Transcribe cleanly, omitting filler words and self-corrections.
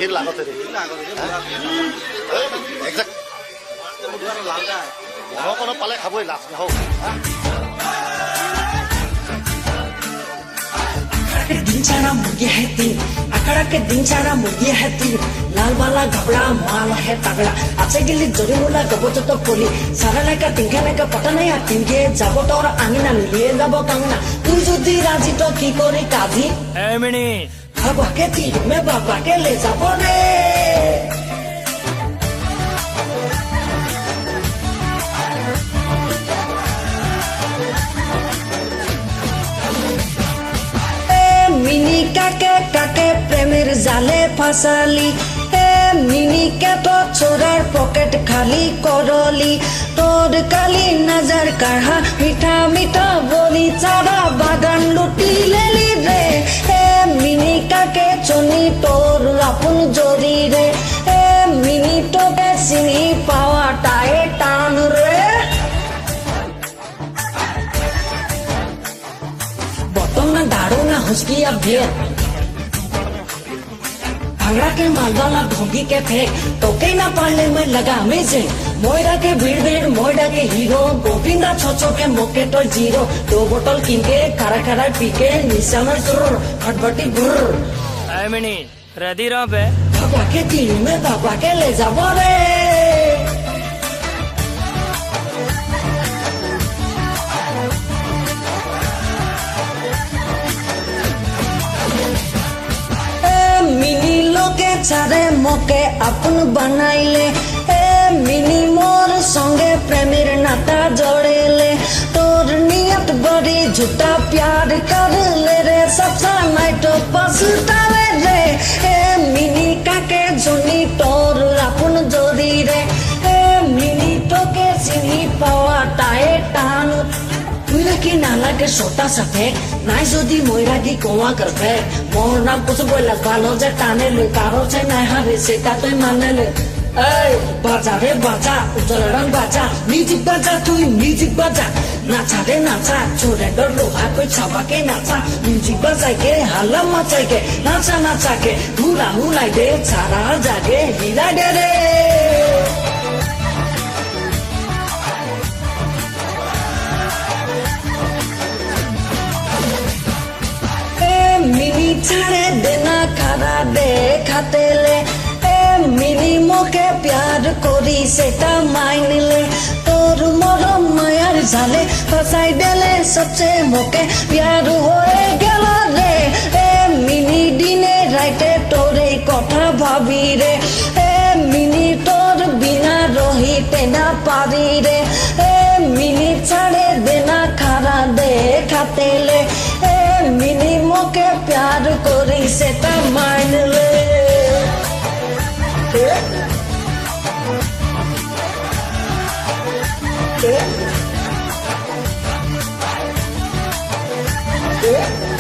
फिर लागत रे एक्जेक्ट কোনো পালে খাবই লাভ নহওক के दिन चारा मुर्गी है तीन अखड़ा के दिन चारा मुर्गी है तीन लाल वाला घबरा माल है तगड़ा आचे गिली जोरी मुला गबो तो पोली सारा लाइका तिंखे लाइका पटा नहीं आ तिंखे जाबो तो और आंगना मिलिए जाबो कांगना तू जुदी राजी तो की करे काजी ए मिनी बाबा के तीर में बाबा के ले जाबो रे मिनी काके काके प्रेमेर जाले फासाली ए मिनी के तो छोरार पॉकेट खाली करली तोर काली नजर काढ़ा मीठा मीठा बोली चारा बागान लुटी लेली रे ए मिनी काके चुनी तोर अपन जोरी रे ए मिनी तो बेसिनी पावा टाए टान रे बटन ना दारू ना हुस्की अब ढेर भांगड़ा के मालवाला भोगी के फेंक टोके ना पालने में लगा अमेजिंग मोयरा के भीड़ भीड़ मोयरा के हीरो गोविंदा छोचो के मोके तो जीरो 2 बोतल किन के खरा खरा पी के निशा में सुर खटपटी गुर ए मिनी रेडी रहो बे बाबा के तीन में बाबा के ले जाबो रे मिनी लोके चारे मोके अपन बनाइले ए मिनी मोर संगे प्रेमेर नाता जोड़ेले तोर नियत बड़ी झूठा प्यार कर ले रे सच्चा नाइट पछतावे रे ए मिनी काके जुनी तोर अपन जोड़ी रे ए मिनी टोके सिनी पावा टाए टान की नाला के छोटा सफे नाई जोदी मोयरा की कोवा करफे मोर नाम कुछ बोला बालो जे टाने ले कारो से नाई हारे से का तो मानने ले ए बाजा रे बाजा उजल रंग बाजा म्यूजिक बाजा तू म्यूजिक बाजा नाचा रे नाचा छोरे डर लोहा कोई छापा के नाचा म्यूजिक बजा के हल्ला मचा के नाचा नाचा के हुला हुला दे सारा जागे हिला दे रे मिनी छाड़े देना खरा दे खातेले ए मिनी मोके प्यार कोरी सेटा माइनले तोर मरम मायार झाले फसाई देले सच्चे मोके प्यार होए गेला रे ए मिनी दिने राइते तोरे कथा भाबी रे ए मिनी तोर बिना रहिते ना पारी रे ए मिनी छाड़े देना खरा दे खातेले मिनी मोके प्यार कोरी से ता मान ले Yeah.